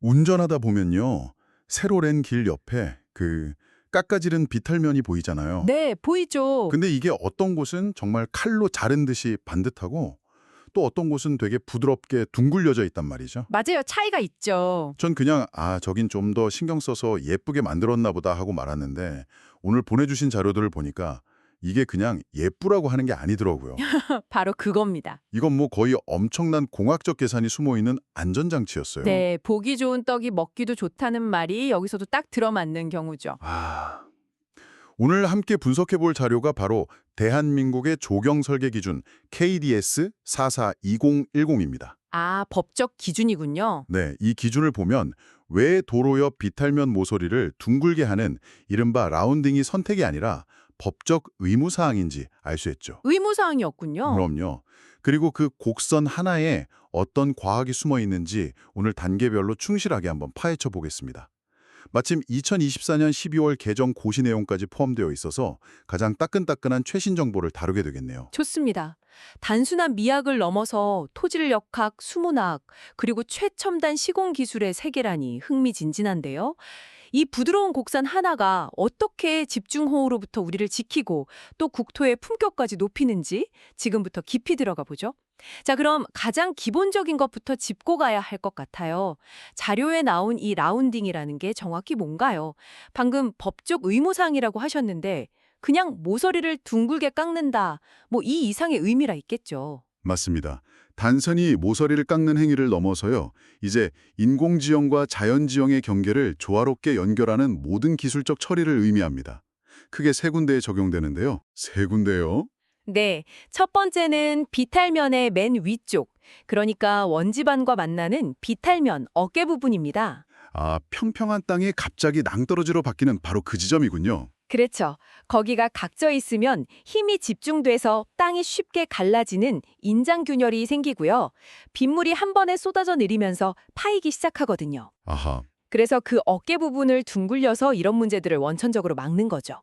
운전하다 보면요. 세로랜 길 옆에 그 깎아지른 비탈면이 보이잖아요. 네, 보이죠. 근데 이게 어떤 곳은 정말 칼로 자른 듯이 반듯하고 또 어떤 곳은 되게 부드럽게 둥글려져 있단 말이죠. 맞아요. 차이가 있죠. 전 그냥 저긴 좀 더 신경 써서 예쁘게 만들었나 보다 하고 말았는데 오늘 보내주신 자료들을 보니까 이게 그냥 예쁘라고 하는 게 아니더라고요. 바로 그겁니다. 이건 뭐 거의 엄청난 공학적 계산이 숨어있는 안전장치였어요. 네, 보기 좋은 떡이 먹기도 좋다는 말이 여기서도 딱 들어맞는 경우죠. 오늘 함께 분석해 볼 자료가 바로 대한민국의 조경 설계 기준 KDS 442010입니다. 아, 법적 기준이군요. 네, 이 기준을 보면 왜 도로 옆 비탈면 모서리를 둥글게 하는 이른바 라운딩이 선택이 아니라 법적 의무 사항인지 알 수 있죠. 의무사항이었군요. 그럼요. 그리고 그 곡선 하나에 어떤 과학이 숨어 있는지 오늘 단계별로 충실하게 한번 파헤쳐 보겠습니다. 마침 2024년 12월 개정 고시 내용까지 포함되어 있어서 가장 따끈따끈한 최신 정보를 다루게 되겠네요. 좋습니다. 단순한 미학을 넘어서 토질역학, 수문학, 그리고 최첨단 시공 기술의 세계라니 흥미진진한데요. 이 부드러운 곡선 하나가 어떻게 집중호우로부터 우리를 지키고 또 국토의 품격까지 높이는지 지금부터 깊이 들어가 보죠. 자, 그럼 가장 기본적인 것부터 짚고 가야 할 것 같아요. 자료에 나온 이 라운딩이라는 게 정확히 뭔가요? 방금 법적 의무사항이라고 하셨는데 그냥 모서리를 둥글게 깎는다. 뭐 이 이상의 의미라 있겠죠. 맞습니다. 단순히 모서리를 깎는 행위를 넘어서요. 이제 인공지형과 자연지형의 경계를 조화롭게 연결하는 모든 기술적 처리를 의미합니다. 크게 세 군데에 적용되는데요. 세 군데요? 네, 첫 번째는 비탈면의 맨 위쪽, 그러니까 원지반과 만나는 비탈면 어깨 부분입니다. 평평한 땅이 갑자기 낭떠러지로 바뀌는 바로 그 지점이군요. 그렇죠. 거기가 각져 있으면 힘이 집중돼서 땅이 쉽게 갈라지는 인장균열이 생기고요. 빗물이 한 번에 쏟아져 내리면서 파이기 시작하거든요. 아하. 그래서 그 어깨 부분을 둥글려서 이런 문제들을 원천적으로 막는 거죠.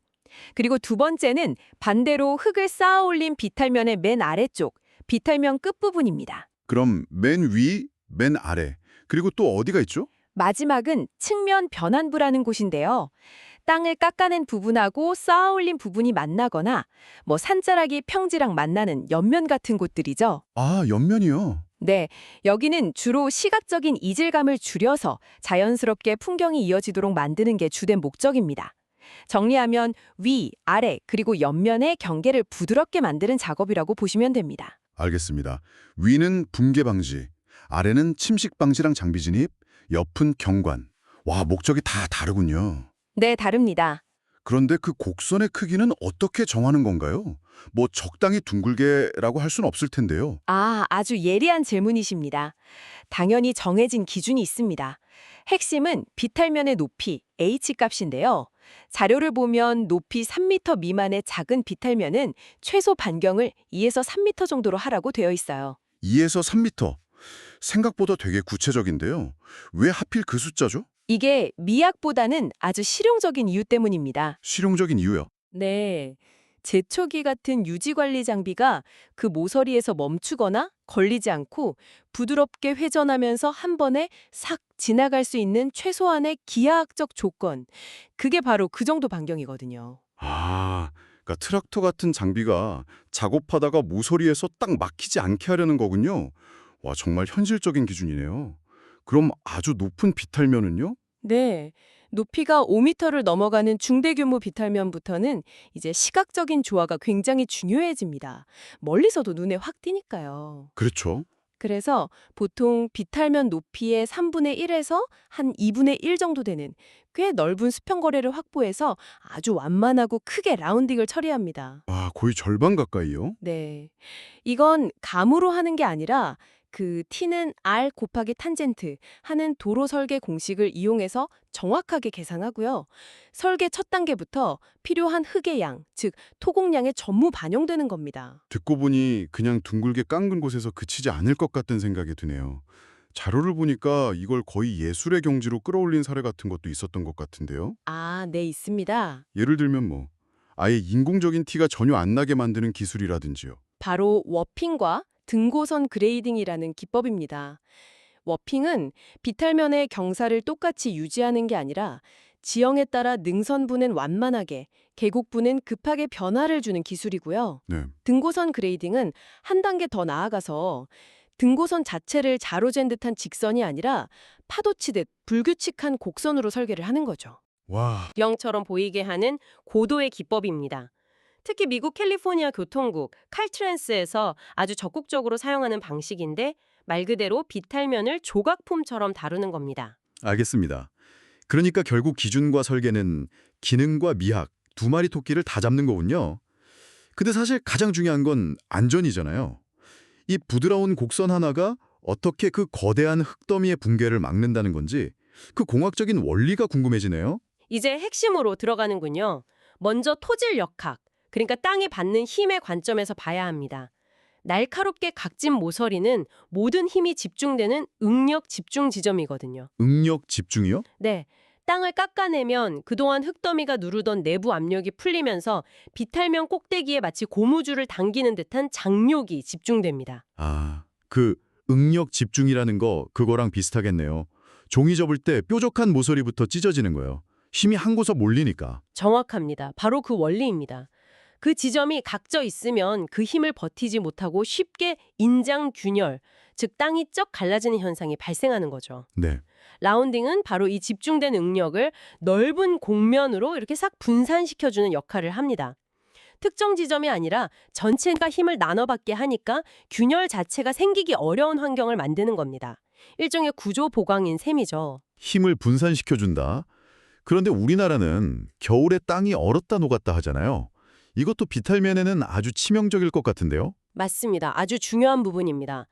그리고 두 번째는 반대로 흙을 쌓아 올린 비탈면의 맨 아래쪽, 비탈면 끝부분입니다. 그럼 맨 위, 맨 아래, 그리고 또 어디가 있죠? 마지막은 측면 변환부라는 곳인데요. 땅을 깎아낸 부분하고 쌓아 올린 부분이 만나거나 뭐 산자락이 평지랑 만나는 옆면 같은 곳들이죠. 옆면이요. 네, 여기는 주로 시각적인 이질감을 줄여서 자연스럽게 풍경이 이어지도록 만드는 게 주된 목적입니다. 정리하면 위, 아래, 그리고 옆면의 경계를 부드럽게 만드는 작업이라고 보시면 됩니다. 알겠습니다. 위는 붕괴 방지, 아래는 침식 방지랑 장비 진입, 옆은 경관. 와, 목적이 다 다르군요. 네, 다릅니다. 그런데 그 곡선의 크기는 어떻게 정하는 건가요? 뭐 적당히 둥글게라고 할 수는 없을 텐데요. 아주 예리한 질문이십니다. 당연히 정해진 기준이 있습니다. 핵심은 비탈면의 높이, H값인데요. 자료를 보면 높이 3m 미만의 작은 비탈면은 최소 반경을 2에서 3m 정도로 하라고 되어 있어요. 2에서 3m. 생각보다 되게 구체적인데요. 왜 하필 그 숫자죠? 이게 미학보다는 아주 실용적인 이유 때문입니다. 실용적인 이유요. 네. 제초기 같은 유지관리 장비가 그 모서리에서 멈추거나 걸리지 않고 부드럽게 회전하면서 한 번에 싹 지나갈 수 있는 최소한의 기하학적 조건. 그게 바로 그 정도 반경이거든요. 그러니까 트랙터 같은 장비가 작업하다가 모서리에서 딱 막히지 않게 하려는 거군요. 와, 정말 현실적인 기준이네요. 그럼 아주 높은 비탈면은요? 네. 높이가 5m를 넘어가는 중대규모 비탈면부터는 이제 시각적인 조화가 굉장히 중요해집니다. 멀리서도 눈에 확 띄니까요. 그렇죠. 그래서 보통 비탈면 높이의 3분의 1에서 한 2분의 1 정도 되는 꽤 넓은 수평 거리를 확보해서 아주 완만하고 크게 라운딩을 처리합니다. 거의 절반 가까이요? 네. 이건 감으로 하는 게 아니라 그 t는 r 곱하기 탄젠트 하는 도로 설계 공식을 이용해서 정확하게 계산하고요. 설계 첫 단계부터 필요한 흙의 양, 즉 토공량에 전무 반영되는 겁니다. 듣고 보니 그냥 둥글게 깎은 곳에서 그치지 않을 것 같은 생각이 드네요. 자료를 보니까 이걸 거의 예술의 경지로 끌어올린 사례 같은 것도 있었던 것 같은데요. 네, 있습니다. 예를 들면 뭐 아예 인공적인 티가 전혀 안 나게 만드는 기술이라든지요. 바로 워핑과 등고선 그레이딩이라는 기법입니다. 워핑은 비탈면의 경사를 똑같이 유지하는 게 아니라 지형에 따라 능선부는 완만하게, 계곡부는 급하게 변화를 주는 기술이고요. 네. 등고선 그레이딩은 한 단계 더 나아가서 등고선 자체를 자로 잰 듯한 직선이 아니라 파도치듯 불규칙한 곡선으로 설계를 하는 거죠. 와. 영처럼 보이게 하는 고도의 기법입니다. 특히 미국 캘리포니아 교통국 칼트랜스에서 아주 적극적으로 사용하는 방식인데 말 그대로 비탈면을 조각품처럼 다루는 겁니다. 알겠습니다. 그러니까 결국 기준과 설계는 기능과 미학 두 마리 토끼를 다 잡는 거군요. 근데 사실 가장 중요한 건 안전이잖아요. 이 부드러운 곡선 하나가 어떻게 그 거대한 흙더미의 붕괴를 막는다는 건지 그 공학적인 원리가 궁금해지네요. 이제 핵심으로 들어가는군요. 먼저 토질 역학, 그러니까 땅에 받는 힘의 관점에서 봐야 합니다. 날카롭게 각진 모서리는 모든 힘이 집중되는 응력 집중 지점이거든요. 응력 집중이요? 네, 땅을 깎아내면 그동안 흙더미가 누르던 내부 압력이 풀리면서 비탈면 꼭대기에 마치 고무줄을 당기는 듯한 장력이 집중됩니다. 아, 그 응력 집중이라는 거 그거랑 비슷하겠네요. 종이 접을 때 뾰족한 모서리부터 찢어지는 거예요. 힘이 한 곳에 몰리니까. 정확합니다. 바로 그 원리입니다. 그 지점이 각져 있으면 그 힘을 버티지 못하고 쉽게 인장균열, 즉 땅이 쩍 갈라지는 현상이 발생하는 거죠. 네. 라운딩은 바로 이 집중된 응력을 넓은 공면으로 이렇게 싹 분산시켜주는 역할을 합니다. 특정 지점이 아니라 전체가 힘을 나눠받게 하니까 균열 자체가 생기기 어려운 환경을 만드는 겁니다. 일종의 구조 보강인 셈이죠. 힘을 분산시켜준다. 그런데 우리나라는 겨울에 땅이 얼었다 녹았다 하잖아요. 이것도 비탈면에는 아주 치명적일 것 같은데요? 맞습니다. 아주 중요한 부분입니다.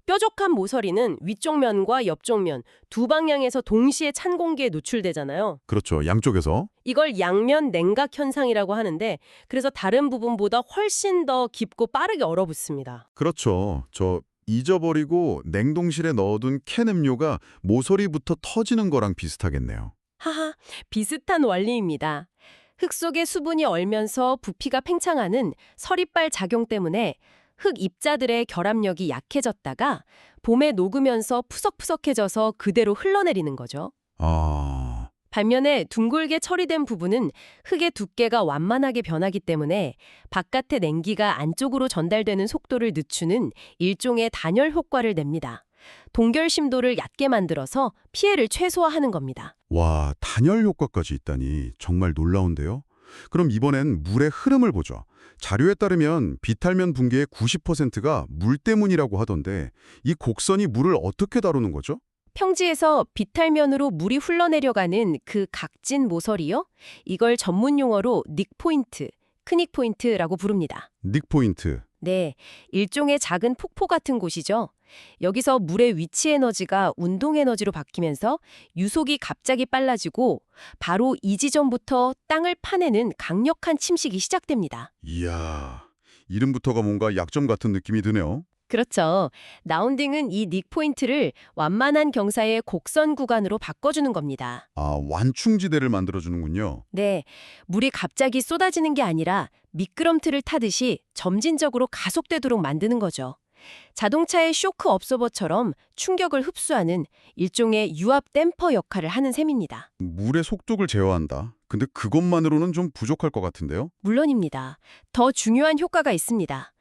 뾰족한 모서리는 위쪽 면과 옆쪽 면 두 방향에서 동시에 찬 공기에 노출되잖아요. 그렇죠. 양쪽에서. 이걸 양면 냉각 현상이라고 하는데 그래서 다른 부분보다 훨씬 더 깊고 빠르게 얼어붙습니다. 그렇죠. 저 잊어버리고 냉동실에 넣어둔 캔 음료가 모서리부터 터지는 거랑 비슷하겠네요. 하하, 비슷한 원리입니다. 흙 속에 수분이 얼면서 부피가 팽창하는 서리빨 작용 때문에 흙 입자들의 결합력이 약해졌다가 봄에 녹으면서 푸석푸석해져서 그대로 흘러내리는 거죠. 아, 반면에 둥글게 처리된 부분은 흙의 두께가 완만하게 변하기 때문에 바깥의 냉기가 안쪽으로 전달되는 속도를 늦추는 일종의 단열 효과를 냅니다. 동결 심도를 얕게 만들어서 피해를 최소화하는 겁니다. 와, 단열 효과까지 있다니 정말 놀라운데요? 그럼 이번엔 물의 흐름을 보죠. 자료에 따르면 비탈면 붕괴의 90%가 물 때문이라고 하던데 이 곡선이 물을 어떻게 다루는 거죠? 평지에서 비탈면으로 물이 흘러내려가는 그 각진 모서리요? 이걸 전문 용어로 닉포인트, 크닉포인트라고 부릅니다. 닉포인트. 네, 일종의 작은 폭포 같은 곳이죠. 여기서 물의 위치 에너지가 운동 에너지로 바뀌면서 유속이 갑자기 빨라지고 바로 이 지점부터 땅을 파내는 강력한 침식이 시작됩니다. 이야, 이름부터가 뭔가 약점 같은 느낌이 드네요. 그렇죠. 라운딩은 이 닉 포인트를 완만한 경사의 곡선 구간으로 바꿔주는 겁니다. 아, 완충지대를 만들어주는군요. 네, 물이 갑자기 쏟아지는 게 아니라 미끄럼틀을 타듯이 점진적으로 가속되도록 만드는 거죠. 자동차의 쇼크 업소버처럼 충격을 흡수하는 일종의 유압 댐퍼 역할을 하는 셈입니다. 물의 속도를 제어한다. 근데 그것만으로는 좀 부족할 것 같은데요? 물론입니다. 더 중요한 효과가 있습니다.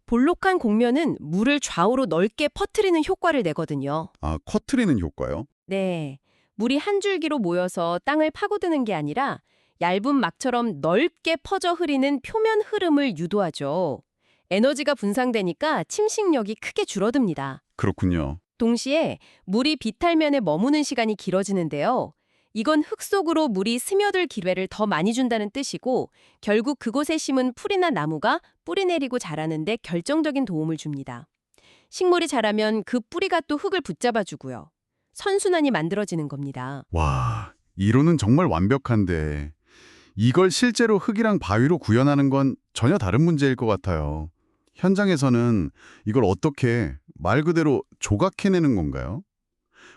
볼록한 곡면은 물을 좌우로 넓게 퍼뜨리는 효과를 내거든요. 아, 커트리는 효과요? 네, 물이 한 줄기로 모여서 땅을 파고드는 게 아니라 얇은 막처럼 넓게 퍼져 흐리는 표면 흐름을 유도하죠. 에너지가 분산되니까 침식력이 크게 줄어듭니다. 그렇군요. 동시에 물이 비탈면에 머무는 시간이 길어지는데요. 이건 흙 속으로 물이 스며들 기회를 더 많이 준다는 뜻이고 결국 그곳에 심은 풀이나 나무가 뿌리 내리고 자라는데 결정적인 도움을 줍니다. 식물이 자라면 그 뿌리가 또 흙을 붙잡아주고요. 선순환이 만들어지는 겁니다. 와, 이론은 정말 완벽한데 이걸 실제로 흙이랑 바위로 구현하는 건 전혀 다른 문제일 것 같아요. 현장에서는 이걸 어떻게 말 그대로 조각해내는 건가요?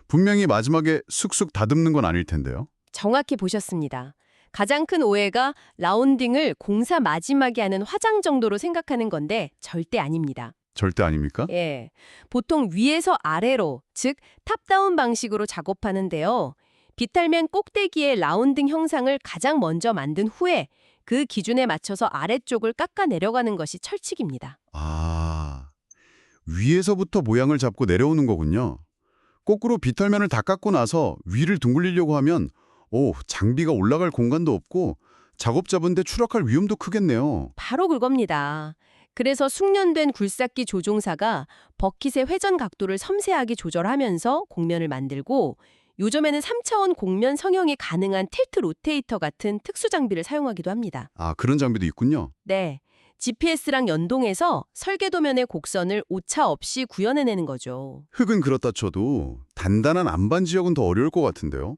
분명히 마지막에 쑥쑥 다듬는 건 아닐 텐데요. 정확히 보셨습니다. 가장 큰 오해가 라운딩을 공사 마지막에 하는 화장 정도로 생각하는 건데 절대 아닙니다. 절대 아닙니까? 예. 보통 위에서 아래로, 즉 탑다운 방식으로 작업하는데요. 비탈면 꼭대기의 라운딩 형상을 가장 먼저 만든 후에 그 기준에 맞춰서 아래쪽을 깎아 내려가는 것이 철칙입니다. 아, 위에서부터 모양을 잡고 내려오는 거군요. 거꾸로 비탈면을 다 깎고 나서 위를 둥글리려고 하면 장비가 올라갈 공간도 없고 작업자분데 추락할 위험도 크겠네요. 바로 그겁니다. 그래서 숙련된 굴삭기 조종사가 버킷의 회전 각도를 섬세하게 조절하면서 곡면을 만들고 요즘에는 3차원 곡면 성형이 가능한 틸트 로테이터 같은 특수 장비를 사용하기도 합니다. 아, 그런 장비도 있군요. 네. GPS랑 연동해서 설계도면의 곡선을 오차 없이 구현해내는 거죠. 흙은 그렇다 쳐도 단단한 안반 지역은 더 어려울 것 같은데요.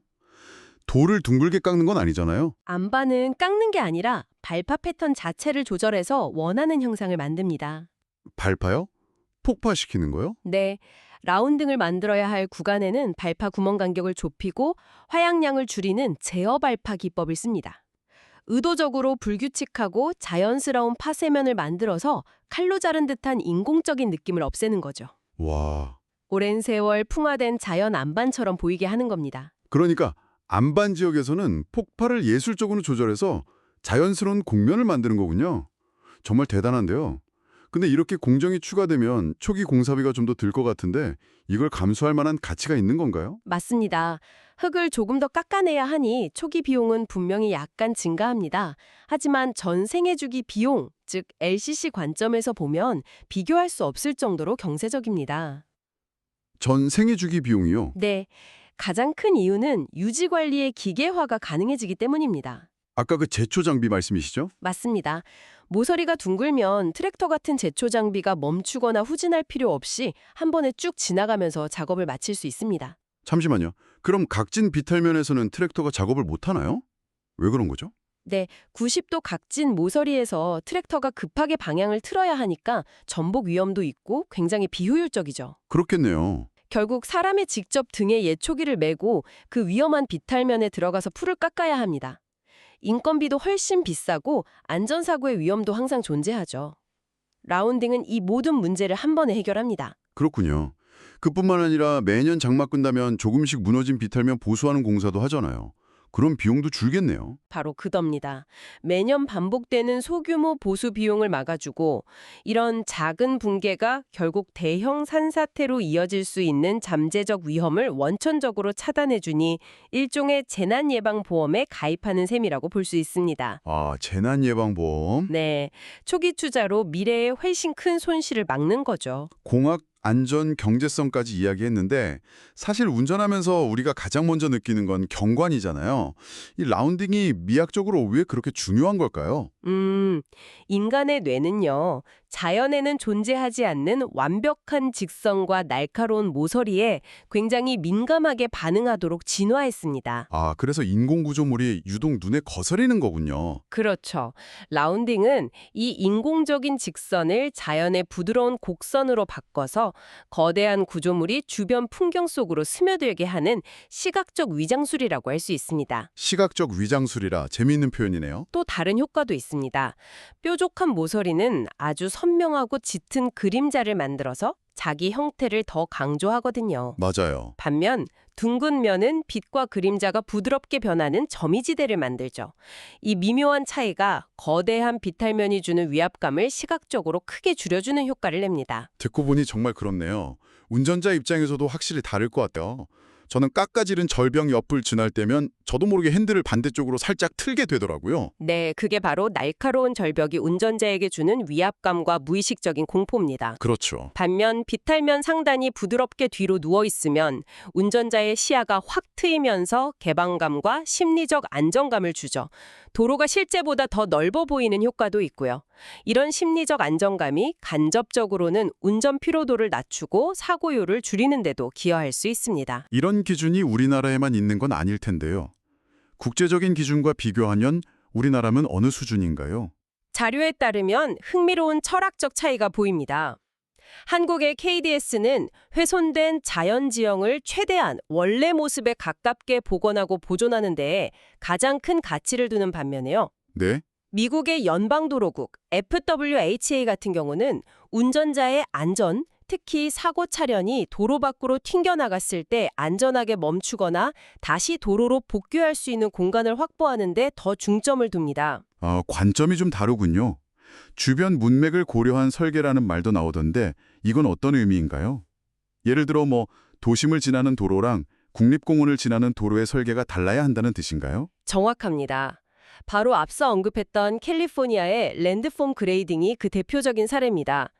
돌을 둥글게 깎는 건 아니잖아요. 안반은 깎는 게 아니라 발파 패턴 자체를 조절해서 원하는 형상을 만듭니다. 발파요? 폭파시키는 거요? 네. 라운딩을 만들어야 할 구간에는 발파 구멍 간격을 좁히고 화약량을 줄이는 제어 발파 기법을 씁니다. 의도적으로 불규칙하고 자연스러운 파쇄면을 만들어서 칼로 자른 듯한 인공적인 느낌을 없애는 거죠. 와, 오랜 세월 풍화된 자연 안반처럼 보이게 하는 겁니다. 그러니까 안반 지역에서는 폭파를 예술적으로 조절해서 자연스러운 곡면을 만드는 거군요. 정말 대단한데요. 근데 이렇게 공정이 추가되면 초기 공사비가 좀 더 들 것 같은데 이걸 감수할 만한 가치가 있는 건가요? 맞습니다. 흙을 조금 더 깎아내야 하니 초기 비용은 분명히 약간 증가합니다. 하지만 전 생애주기 비용, 즉 LCC 관점에서 보면 비교할 수 없을 정도로 경제적입니다. 전 생애주기 비용이요. 네, 가장 큰 이유는 유지 관리의 기계화가 가능해지기 때문입니다. 아까 그 제초 장비 말씀이시죠? 맞습니다. 모서리가 둥글면 트랙터 같은 제초 장비가 멈추거나 후진할 필요 없이 한 번에 쭉 지나가면서 작업을 마칠 수 있습니다. 잠시만요. 그럼 각진 비탈면에서는 트랙터가 작업을 못 하나요? 왜 그런 거죠? 네, 90도 각진 모서리에서 트랙터가 급하게 방향을 틀어야 하니까 전복 위험도 있고 굉장히 비효율적이죠. 그렇겠네요. 결국 사람의 직접 등에 예초기를 메고 그 위험한 비탈면에 들어가서 풀을 깎아야 합니다. 인건비도 훨씬 비싸고 안전사고의 위험도 항상 존재하죠. 라운딩은 이 모든 문제를 한 번에 해결합니다. 그렇군요. 그뿐만 아니라 매년 장마 끝나면 조금씩 무너진 비탈면 보수하는 공사도 하잖아요. 그럼 비용도 줄겠네요. 바로 그겁니다. 매년 반복되는 소규모 보수 비용을 막아주고 이런 작은 붕괴가 결국 대형 산사태로 이어질 수 있는 잠재적 위험을 원천적으로 차단해주니 일종의 재난예방보험에 가입하는 셈이라고 볼 수 있습니다. 아, 재난예방보험. 네, 초기 투자로 미래에 훨씬 큰 손실을 막는 거죠. 공학, 안전, 경제성까지 이야기했는데 사실 운전하면서 우리가 가장 먼저 느끼는 건 경관이잖아요. 이 라운딩이 미학적으로 왜 그렇게 중요한 걸까요? 인간의 뇌는요, 자연에는 존재하지 않는 완벽한 직선과 날카로운 모서리에 굉장히 민감하게 반응하도록 진화했습니다. 아, 그래서 인공구조물이 유독 눈에 거스리는 거군요. 그렇죠. 라운딩은 이 인공적인 직선을 자연의 부드러운 곡선으로 바꿔서 거대한 구조물이 주변 풍경 속으로 스며들게 하는 시각적 위장술이라고 할 수 있습니다. 시각적 위장술이라 재미있는 표현이네요. 또 다른 효과도 있습니다. 뾰족한 모서리는 아주 선명하고 짙은 그림자를 만들어서 자기 형태를 더 강조하거든요. 맞아요. 반면 둥근 면은 빛과 그림자가 부드럽게 변하는 점이지대를 만들죠. 이 미묘한 차이가 거대한 비탈면이 주는 위압감을 시각적으로 크게 줄여주는 효과를 냅니다. 듣고 보니 정말 그렇네요. 운전자 입장에서도 확실히 다를 것 같아요. 저는 깎아지른 절벽 옆을 지날 때면 저도 모르게 핸들을 반대쪽으로 살짝 틀게 되더라고요. 네, 그게 바로 날카로운 절벽이 운전자에게 주는 위압감과 무의식적인 공포입니다. 그렇죠. 반면 비탈면 상단이 부드럽게 뒤로 누워 있으면 운전자의 시야가 확 트이면서 개방감과 심리적 안정감을 주죠. 도로가 실제보다 더 넓어 보이는 효과도 있고요. 이런 심리적 안정감이 간접적으로는 운전 피로도를 낮추고 사고율을 줄이는 데도 기여할 수 있습니다. 이런 기준이 우리나라에만 있는 건 아닐 텐데요. 국제적인 기준과 비교하면 우리나라는 어느 수준인가요? 자료에 따르면 흥미로운 철학적 차이가 보입니다. 한국의 KDS는 훼손된 자연지형을 최대한 원래 모습에 가깝게 복원하고 보존하는 데에 가장 큰 가치를 두는 반면에요. 네? 미국의 연방도로국 FWHA 같은 경우는 운전자의 안전, 특히 사고 차량이 도로 밖으로 튕겨나갔을 때 안전하게 멈추거나 다시 도로로 복귀할 수 있는 공간을 확보하는 데 더 중점을 둡니다. 관점이 좀 다르군요. 주변 문맥을 고려한 설계라는 말도 나오던데 이건 어떤 의미인가요? 예를 들어 도심을 지나는 도로랑 국립공원을 지나는 도로의 설계가 달라야 한다는 뜻인가요? 정확합니다. 바로 앞서 언급했던 캘리포니아의 랜드폼 그레이딩이 그 대표적인 사례입니다.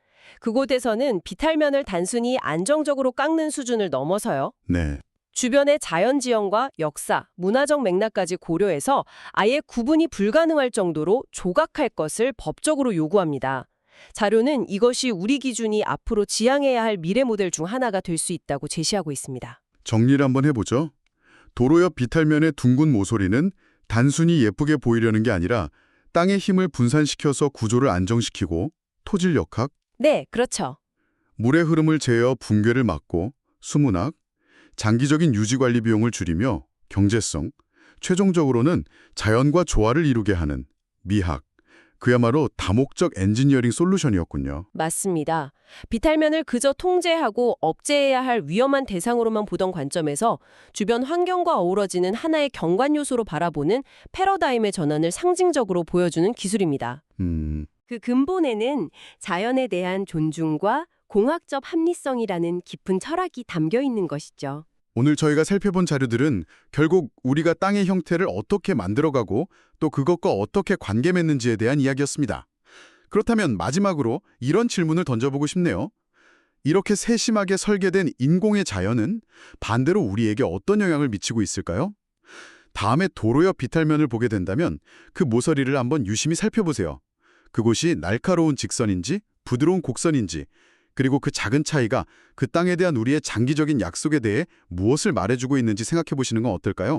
그곳에서는 비탈면을 단순히 안정적으로 깎는 수준을 넘어서요. 네. 주변의 자연지형과 역사, 문화적 맥락까지 고려해서 아예 구분이 불가능할 정도로 조각할 것을 법적으로 요구합니다. 자료는 이것이 우리 기준이 앞으로 지향해야 할 미래 모델 중 하나가 될 수 있다고 제시하고 있습니다. 정리를 한번 해보죠. 도로 옆 비탈면의 둥근 모서리는 단순히 예쁘게 보이려는 게 아니라 땅의 힘을 분산시켜서 구조를 안정시키고 토질 역학, 네, 그렇죠. 물의 흐름을 제어 붕괴를 막고 수문학, 장기적인 유지관리 비용을 줄이며 경제성, 최종적으로는 자연과 조화를 이루게 하는 미학, 그야말로 다목적 엔지니어링 솔루션이었군요. 맞습니다. 비탈면을 그저 통제하고 억제해야 할 위험한 대상으로만 보던 관점에서 주변 환경과 어우러지는 하나의 경관 요소로 바라보는 패러다임의 전환을 상징적으로 보여주는 기술입니다. 그 근본에는 자연에 대한 존중과 공학적 합리성이라는 깊은 철학이 담겨 있는 것이죠. 오늘 저희가 살펴본 자료들은 결국 우리가 땅의 형태를 어떻게 만들어가고 또 그것과 어떻게 관계 맺는지에 대한 이야기였습니다. 그렇다면 마지막으로 이런 질문을 던져보고 싶네요. 이렇게 세심하게 설계된 인공의 자연은 반대로 우리에게 어떤 영향을 미치고 있을까요? 다음에 도로 옆 비탈면을 보게 된다면 그 모서리를 한번 유심히 살펴보세요. 그곳이 날카로운 직선인지 부드러운 곡선인지 그리고 그 작은 차이가 그 땅에 대한 우리의 장기적인 약속에 대해 무엇을 말해주고 있는지 생각해 보시는 건 어떨까요?